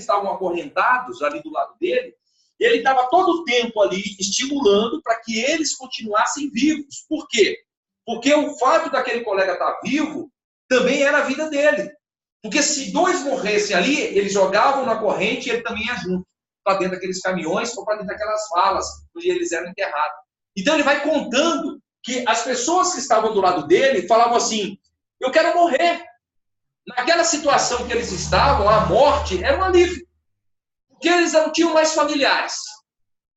que estavam acorrentados ali do lado dele, ele estava todo o tempo ali estimulando para que eles continuassem vivos. Por quê? Porque o fato daquele colega estar vivo também era a vida dele. Porque se dois morressem ali, eles jogavam na corrente e ele também ia junto, para dentro daqueles caminhões ou para dentro daquelas valas onde eles eram enterrados. Então ele vai contando que as pessoas que estavam do lado dele falavam assim: eu quero morrer. Naquela situação que eles estavam, a morte era um alívio. Porque eles não tinham mais familiares.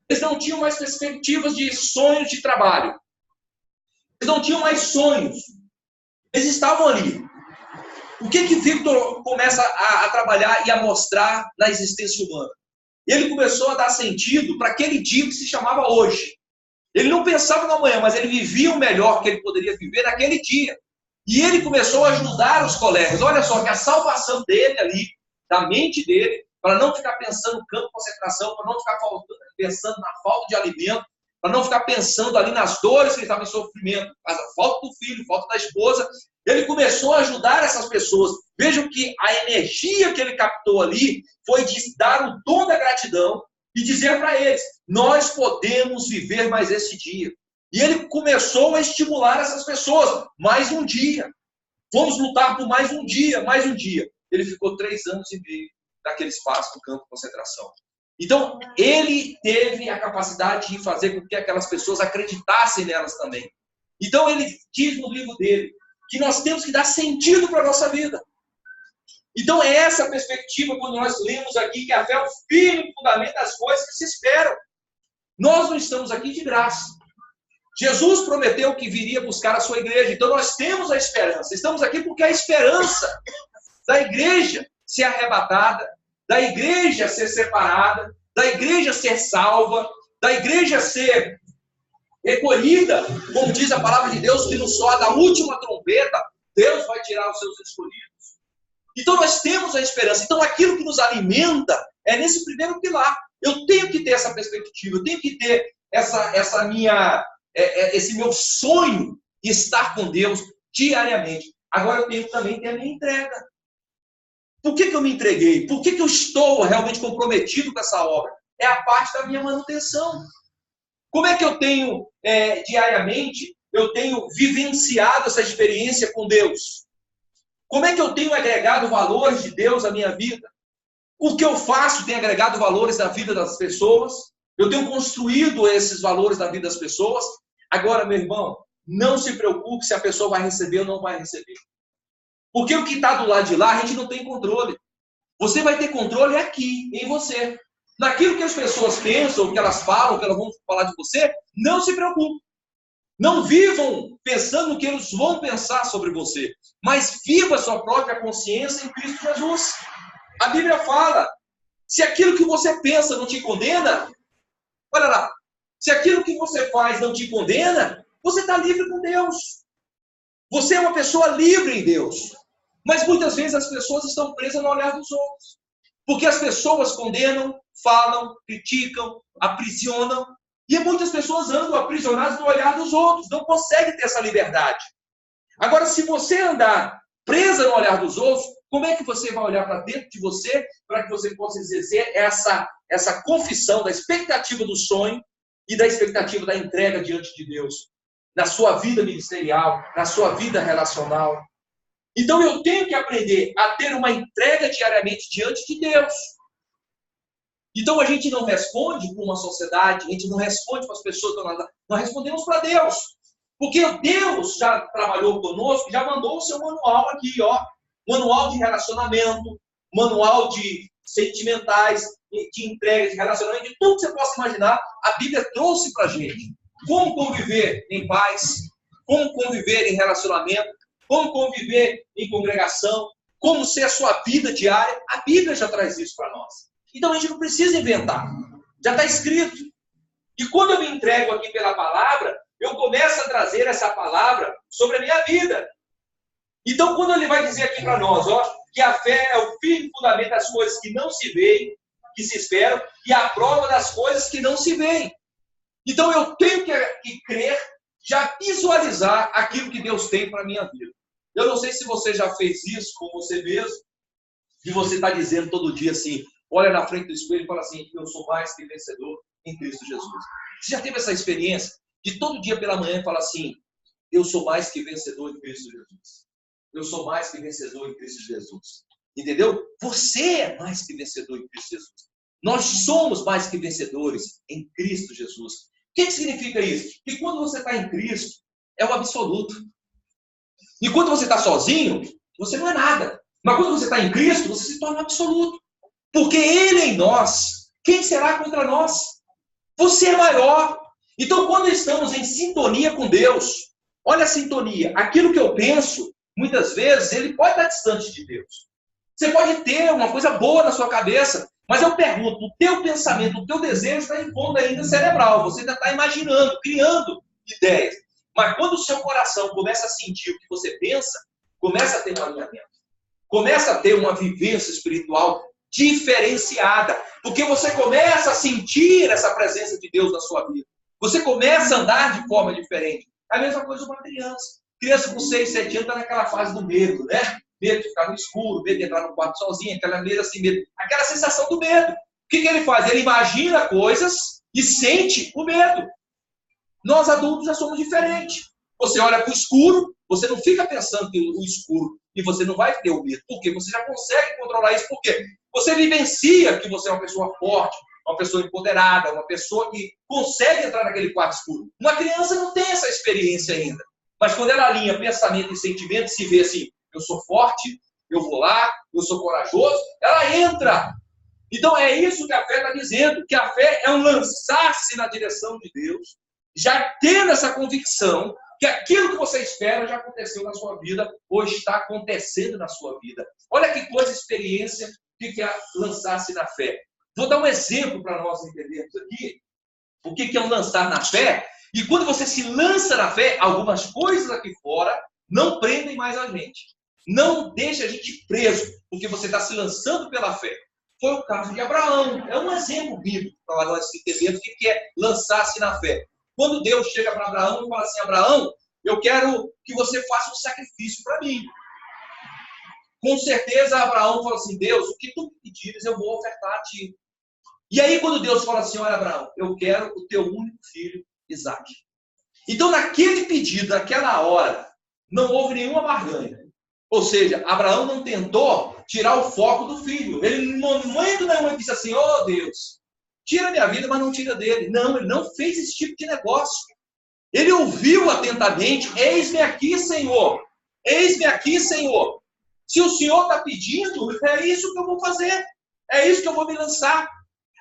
Eles não tinham mais perspectivas de sonhos de trabalho. Eles não tinham mais sonhos. Eles estavam ali. O que Victor começa a trabalhar e a mostrar na existência humana? Ele começou a dar sentido para aquele dia que se chamava hoje. Ele não pensava no amanhã, mas ele vivia o melhor que ele poderia viver naquele dia. E ele começou a ajudar os colegas. Olha só, que a salvação dele ali, da mente dele, para não ficar pensando no campo de concentração, para não ficar pensando na falta de alimento, para não ficar pensando ali nas dores que ele estava em sofrimento, a falta do filho, falta da esposa. Ele começou a ajudar essas pessoas. Vejam que a energia que ele captou ali foi de dar o dom da gratidão e dizer para eles: nós podemos viver mais esse dia. E ele começou a estimular essas pessoas. Mais um dia. Vamos lutar por mais um dia, mais um dia. Ele ficou 3 anos e meio naquele espaço do campo de concentração. Então, ele teve a capacidade de fazer com que aquelas pessoas acreditassem nelas também. Então, ele diz no livro dele que nós temos que dar sentido para a nossa vida. Então, é essa a perspectiva quando nós lemos aqui que a fé é o firme fundamento das coisas que se esperam. Nós não estamos aqui de graça. Jesus prometeu que viria buscar a sua igreja. Então, nós temos a esperança. Estamos aqui porque a esperança da igreja ser arrebatada, da igreja ser separada, da igreja ser salva, da igreja ser recolhida, como diz a palavra de Deus, que no soar da última trombeta, Deus vai tirar os seus escolhidos. Então nós temos a esperança. Então aquilo que nos alimenta é nesse primeiro pilar. Eu tenho que ter essa perspectiva, eu tenho que ter esse meu sonho de estar com Deus diariamente. Agora eu tenho que também ter a minha entrega. Por que eu me entreguei? Por que eu estou realmente comprometido com essa obra? É a parte da minha manutenção. Como é que eu tenho, diariamente, eu tenho vivenciado essa experiência com Deus? Como é que eu tenho agregado valores de Deus à minha vida? O que eu faço tem agregado valores na vida das pessoas? Eu tenho construído esses valores na vida das pessoas? Agora, meu irmão, não se preocupe se a pessoa vai receber ou não vai receber. Porque o que está do lado de lá, a gente não tem controle. Você vai ter controle aqui, em você. Naquilo que as pessoas pensam, que elas falam, que elas vão falar de você, não se preocupe. Não vivam pensando no que eles vão pensar sobre você, mas viva a sua própria consciência em Cristo Jesus. A Bíblia fala, se aquilo que você pensa não te condena, olha lá, se aquilo que você faz não te condena, você está livre com Deus. Você é uma pessoa livre em Deus. Mas muitas vezes as pessoas estão presas no olhar dos outros. Porque as pessoas condenam, falam, criticam, aprisionam. E muitas pessoas andam aprisionadas no olhar dos outros. Não conseguem ter essa liberdade. Agora, se você andar presa no olhar dos outros, como é que você vai olhar para dentro de você para que você possa exercer essa confissão da expectativa do sonho e da expectativa da entrega diante de Deus? Na sua vida ministerial, na sua vida relacional. Então eu tenho que aprender a ter uma entrega diariamente diante de Deus. Então a gente não responde para uma sociedade, a gente não responde para as pessoas, nós respondemos para Deus. Porque Deus já trabalhou conosco, já mandou o seu manual aqui, ó. Manual de relacionamento, manual de sentimentais, de entrega, de relacionamento, de tudo que você possa imaginar, a Bíblia trouxe para a gente. Como conviver em paz, como conviver em relacionamento, como conviver em congregação, como ser a sua vida diária. A Bíblia já traz isso para nós. Então a gente não precisa inventar. Já está escrito. E quando eu me entrego aqui pela palavra, eu começo a trazer essa palavra sobre a minha vida. Então quando ele vai dizer aqui para nós, ó, que a fé é o firme fundamento das coisas que não se veem, que se esperam, e a prova das coisas que não se veem. Então eu tenho que crer, já visualizar aquilo que Deus tem para a minha vida. Eu não sei se você já fez isso com você mesmo, e você está dizendo todo dia assim, olha na frente do espelho e fala assim, eu sou mais que vencedor em Cristo Jesus. Você já teve essa experiência de todo dia pela manhã falar assim, eu sou mais que vencedor em Cristo Jesus. Eu sou mais que vencedor em Cristo Jesus. Entendeu? Você é mais que vencedor em Cristo Jesus. Nós somos mais que vencedores em Cristo Jesus. O que significa isso? Que quando você está em Cristo, é o absoluto. E quando você está sozinho, você não é nada. Mas quando você está em Cristo, você se torna absoluto. Porque Ele em nós, quem será contra nós? Você é maior. Então, quando estamos em sintonia com Deus, olha a sintonia. Aquilo que eu penso, muitas vezes, ele pode estar distante de Deus. Você pode ter uma coisa boa na sua cabeça, mas eu pergunto, o teu pensamento, o teu desejo está em ponto ainda cerebral. Você ainda está imaginando, criando ideias. Mas quando o seu coração começa a sentir o que você pensa, começa a ter um alinhamento. Começa a ter uma vivência espiritual diferenciada. Porque você começa a sentir essa presença de Deus na sua vida. Você começa a andar de forma diferente. É a mesma coisa uma criança. Criança com 6, 7 anos está naquela fase do medo, né? Medo de ficar no escuro, medo de entrar no quarto sozinho, aquela medo assim, medo. Aquela sensação do medo. O que ele faz? Ele imagina coisas e sente o medo. Nós adultos já somos diferentes. Você olha para o escuro, você não fica pensando que o escuro e você não vai ter o medo. Por quê? Você já consegue controlar isso. Por quê? Você vivencia que você é uma pessoa forte, uma pessoa empoderada, uma pessoa que consegue entrar naquele quarto escuro. Uma criança não tem essa experiência ainda. Mas quando ela alinha pensamento e sentimento, se vê assim, eu sou forte, eu vou lá, eu sou corajoso, ela entra. Então é isso que a fé está dizendo, que a fé é um lançar-se na direção de Deus, já tendo essa convicção que aquilo que você espera já aconteceu na sua vida ou está acontecendo na sua vida. Olha que coisa, experiência, que é lançar-se na fé. Vou dar um exemplo para nós entendermos aqui o que é um lançar na fé. E quando você se lança na fé, algumas coisas aqui fora não prendem mais a gente. Não deixa a gente preso, porque você está se lançando pela fé. Foi o caso de Abraão. É um exemplo bíblico para nós entendermos o que é lançar-se na fé. Quando Deus chega para Abraão e fala assim, Abraão, eu quero que você faça um sacrifício para mim. Com certeza Abraão fala assim, Deus, o que tu me pedires eu vou ofertar a ti. E aí quando Deus fala assim, olha Abraão, eu quero o teu único filho, Isaque. Então naquele pedido, naquela hora, não houve nenhuma barganha. Ou seja, Abraão não tentou tirar o foco do filho. Ele no momento nenhum disse assim, oh Deus, tira minha vida, mas não tira dele. Não, ele não fez esse tipo de negócio. Ele ouviu atentamente, eis-me aqui, Senhor. Eis-me aqui, Senhor. Se o Senhor está pedindo, é isso que eu vou fazer. É isso que eu vou me lançar.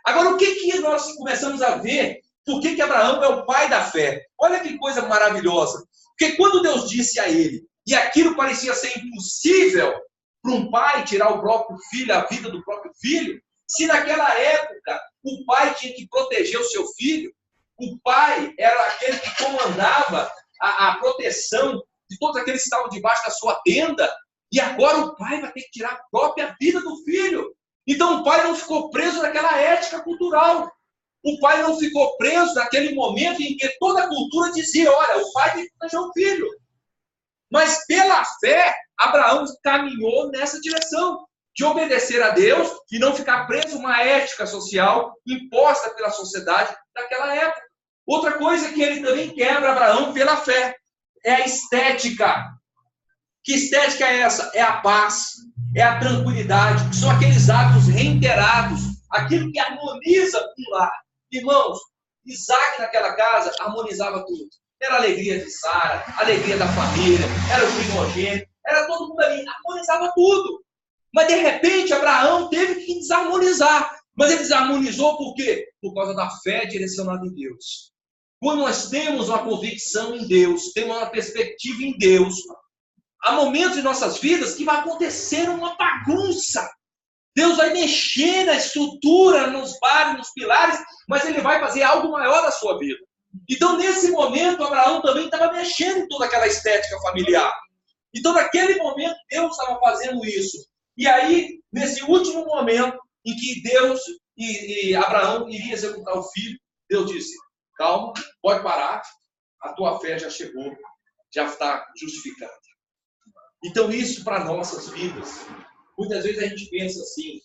Agora, o que nós começamos a ver? Por que Abraão é o pai da fé? Olha que coisa maravilhosa. Porque quando Deus disse a ele, e aquilo parecia ser impossível para um pai tirar o próprio filho, a vida do próprio filho, se naquela época o pai tinha que proteger o seu filho, o pai era aquele que comandava a proteção de todos aqueles que estavam debaixo da sua tenda, e agora o pai vai ter que tirar a própria vida do filho. Então o pai não ficou preso naquela ética cultural. O pai não ficou preso naquele momento em que toda a cultura dizia, olha, o pai tem que proteger o filho. Mas pela fé, Abraão caminhou nessa direção, de obedecer a Deus e não ficar preso a uma ética social imposta pela sociedade daquela época. Outra coisa que ele também quebra Abraão pela fé é a estética. Que estética é essa? É a paz, é a tranquilidade, que são aqueles atos reiterados, aquilo que harmoniza com o lar. Irmãos, Isaac naquela casa harmonizava tudo. Era a alegria de Sara, a alegria da família, era o primogênito, era todo mundo ali, harmonizava tudo. Mas de repente Abraão teve que desarmonizar. Mas ele desarmonizou por quê? Por causa da fé direcionada em Deus. Quando nós temos uma convicção em Deus, temos uma perspectiva em Deus, há momentos em nossas vidas que vai acontecer uma bagunça. Deus vai mexer na estrutura, nos bares, nos pilares, mas ele vai fazer algo maior na sua vida. Então, nesse momento, Abraão também estava mexendo em toda aquela estética familiar. Então, naquele momento, Deus estava fazendo isso. E aí, nesse último momento em que Deus e Abraão iriam executar o filho, Deus disse, calma, pode parar, a tua fé já chegou, já está justificada. Então, isso para nossas vidas. Muitas vezes a gente pensa assim,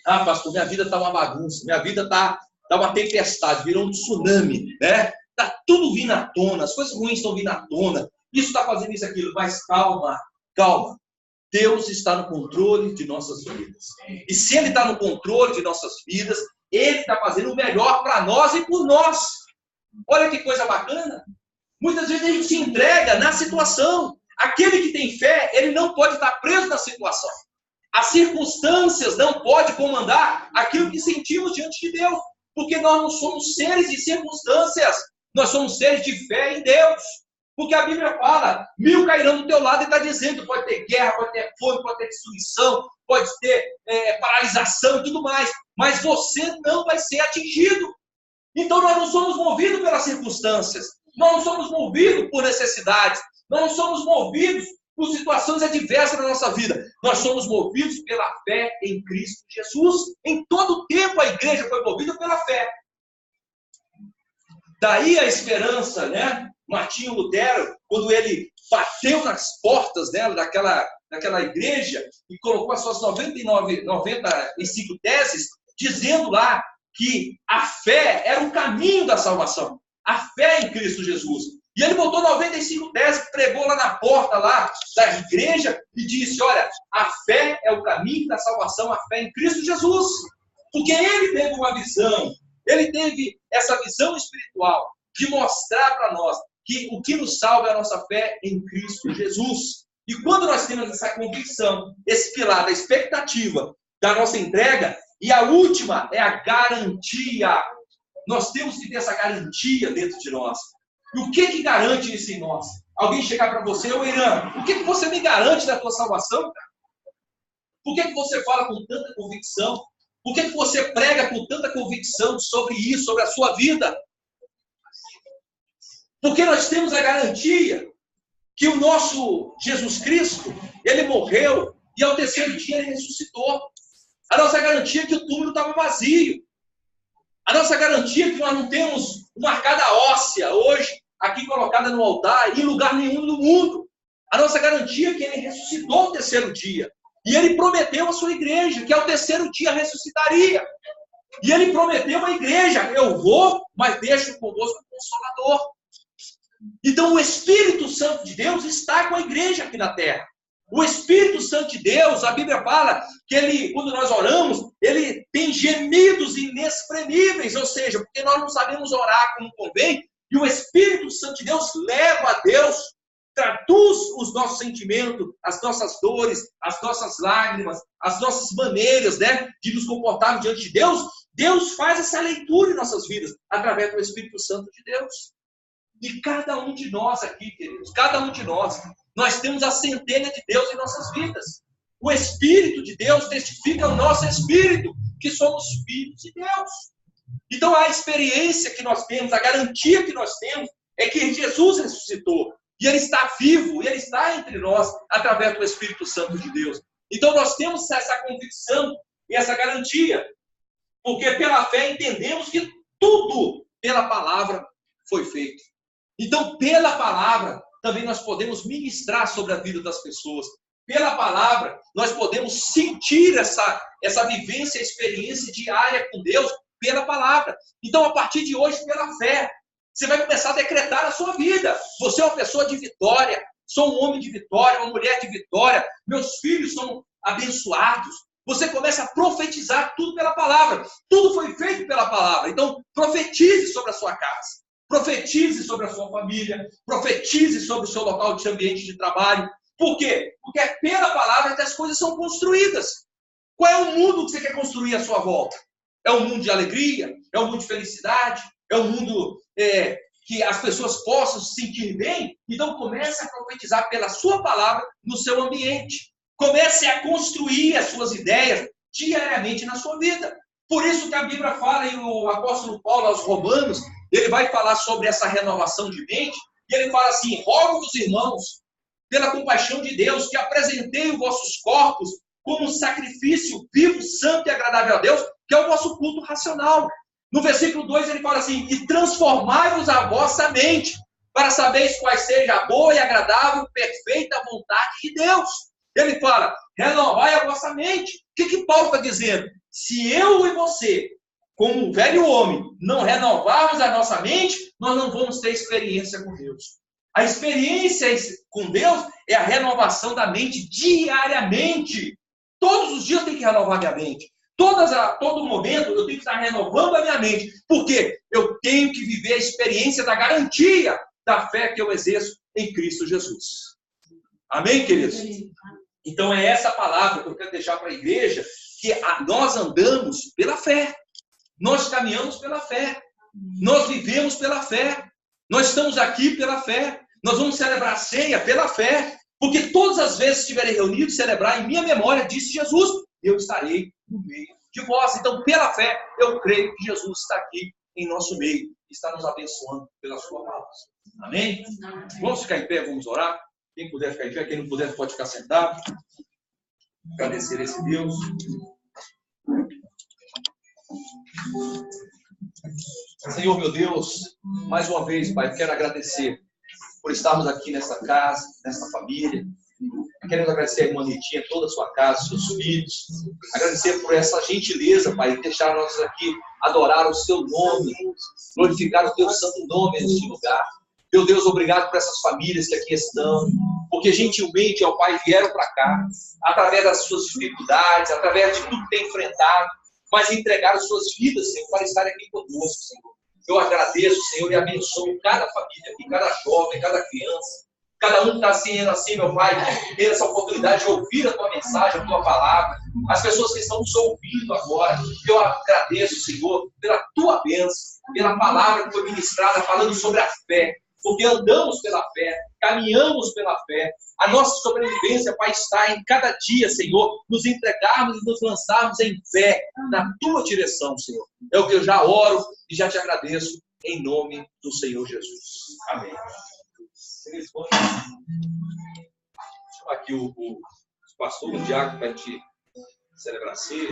Ah, pastor, minha vida está uma bagunça, minha vida está uma tempestade, virou um tsunami, né? Está tudo vindo à tona, as coisas ruins estão vindo à tona, isso está fazendo isso, aquilo, mas calma, calma. Deus está no controle de nossas vidas. E se Ele está no controle de nossas vidas, Ele está fazendo o melhor para nós e por nós. Olha que coisa bacana. Muitas vezes a gente se entrega na situação. Aquele que tem fé, ele não pode estar preso na situação. As circunstâncias não podem comandar aquilo que sentimos diante de Deus. Porque nós não somos seres de circunstâncias. Nós somos seres de fé em Deus. Porque a Bíblia fala, 1000 cairão do teu lado e está dizendo, pode ter guerra, pode ter fome, pode ter destruição, pode ter paralisação e tudo mais. Mas você não vai ser atingido. Então nós não somos movidos pelas circunstâncias. Nós não somos movidos por necessidades. Nós não somos movidos por situações adversas na nossa vida. Nós somos movidos pela fé em Cristo Jesus. Em todo o tempo a igreja foi movida pela fé. Daí a esperança, né? Martinho Lutero, quando ele bateu nas portas dela, daquela igreja, e colocou as suas 95 teses, dizendo lá que a fé era o caminho da salvação. A fé em Cristo Jesus. E ele botou 95 teses, pregou lá na porta lá da igreja e disse, olha, a fé é o caminho da salvação, a fé em Cristo Jesus. Porque ele teve uma visão, ele teve essa visão espiritual de mostrar para nós que o que nos salva é a nossa fé em Cristo Jesus. E quando nós temos essa convicção, esse pilar da expectativa da nossa entrega, e a última é a garantia. Nós temos que ter essa garantia dentro de nós. E o que garante isso em nós? Alguém chegar para você, ô Irã, o que você me garante da tua salvação, cara? Por que você fala com tanta convicção? Por que você prega com tanta convicção sobre isso, sobre a sua vida? Porque nós temos a garantia que o nosso Jesus Cristo, ele morreu e ao terceiro dia ele ressuscitou. A nossa garantia é que o túmulo estava vazio. A nossa garantia é que nós não temos uma arcada óssea hoje, aqui colocada no altar, em lugar nenhum do mundo. A nossa garantia é que ele ressuscitou ao terceiro dia. E ele prometeu à sua igreja que ao terceiro dia ressuscitaria. E ele prometeu à igreja, eu vou, mas deixo convosco o Consolador. Então o Espírito Santo de Deus está com a igreja aqui na terra. O Espírito Santo de Deus, a Bíblia fala que ele, quando nós oramos, ele tem gemidos inexprimíveis, ou seja, porque nós não sabemos orar como convém, e o Espírito Santo de Deus leva a Deus, traduz os nossos sentimentos, as nossas dores, as nossas lágrimas, as nossas maneiras, né, de nos comportarmos diante de Deus. Deus faz essa leitura em nossas vidas, através do Espírito Santo de Deus. E cada um de nós aqui, queridos, cada um de nós temos a centelha de Deus em nossas vidas. O Espírito de Deus testifica ao nosso espírito que somos filhos de Deus. Então a experiência que nós temos, a garantia que nós temos é que Jesus ressuscitou. E Ele está vivo, e Ele está entre nós através do Espírito Santo de Deus. Então nós temos essa convicção e essa garantia. Porque pela fé entendemos que tudo pela palavra foi feito. Então pela palavra também nós podemos ministrar sobre a vida das pessoas. Pela palavra, nós podemos sentir essa vivência, experiência diária com Deus, pela palavra. Então, a partir de hoje, pela fé, você vai começar a decretar a sua vida. Você é uma pessoa de vitória, sou um homem de vitória, uma mulher de vitória, meus filhos são abençoados. Você começa a profetizar tudo pela palavra. Tudo foi feito pela palavra. Então, profetize sobre a sua casa. Profetize sobre a sua família, profetize sobre o seu local de ambiente de trabalho. Por quê? Porque é pela palavra que as coisas são construídas. Qual é o mundo que você quer construir à sua volta? É um mundo de alegria? É um mundo de felicidade? É um mundo que as pessoas possam se sentir bem? Então comece a profetizar pela sua palavra no seu ambiente. Comece a construir as suas ideias diariamente na sua vida. Por isso que a Bíblia fala, e o apóstolo Paulo aos Romanos, ele vai falar sobre essa renovação de mente, e ele fala assim, rogo-vos, irmãos, pela compaixão de Deus, que apresentei os vossos corpos como um sacrifício vivo, santo e agradável a Deus, que é o vosso culto racional. No versículo 2 ele fala assim, e transformai-vos a vossa mente, para saberes quais seja a boa e agradável, perfeita vontade de Deus. Ele fala, renovai a vossa mente. O que Paulo está dizendo? Se eu e você, como um velho homem, não renovarmos a nossa mente, nós não vamos ter experiência com Deus. A experiência com Deus é a renovação da mente diariamente. Todos os dias eu tenho que renovar minha mente. Todo momento eu tenho que estar renovando a minha mente. Porque eu tenho que viver a experiência da garantia da fé que eu exerço em Cristo Jesus. Amém, queridos? Então é essa palavra que eu quero deixar para a igreja, que nós andamos pela fé. Nós caminhamos pela fé. Nós vivemos pela fé. Nós estamos aqui pela fé. Nós vamos celebrar a ceia pela fé. Porque todas as vezes que estiverem reunidos, celebrar em minha memória, disse Jesus, eu estarei no meio de vós. Então, pela fé, eu creio que Jesus está aqui em nosso meio. Está nos abençoando pela sua palavra. Amém? Vamos ficar em pé, vamos orar. Quem puder ficar em pé, quem não puder pode ficar sentado. Agradecer a esse Deus. Senhor, meu Deus, mais uma vez, Pai, quero agradecer por estarmos aqui nessa casa, nessa família. Queremos agradecer a irmã Ritinha, toda a sua casa, seus filhos. Agradecer por essa gentileza, Pai, de deixar nós aqui adorar o seu nome, glorificar o teu santo nome neste lugar. Meu Deus, obrigado por essas famílias que aqui estão, porque gentilmente, ó Pai, vieram para cá, através das suas dificuldades, através de tudo que tem enfrentado, mas entregaram suas vidas, Senhor, para estar aqui conosco, Senhor. Eu agradeço, Senhor, e abençoo cada família aqui, cada jovem, cada criança, cada um que está assim, meu Pai, ter essa oportunidade de ouvir a tua mensagem, a tua palavra, as pessoas que estão nos ouvindo agora. Eu agradeço, Senhor, pela tua bênção, pela palavra que foi ministrada, falando sobre a fé, porque andamos pela fé, caminhamos pela fé. A nossa sobrevivência, Pai, está em cada dia, Senhor, nos entregarmos e nos lançarmos em fé na tua direção, Senhor. É o que eu já oro e já te agradeço em nome do Senhor Jesus. Amém. Vamos chamar aqui o pastor, o diácono, para a gente celebrar a ceia.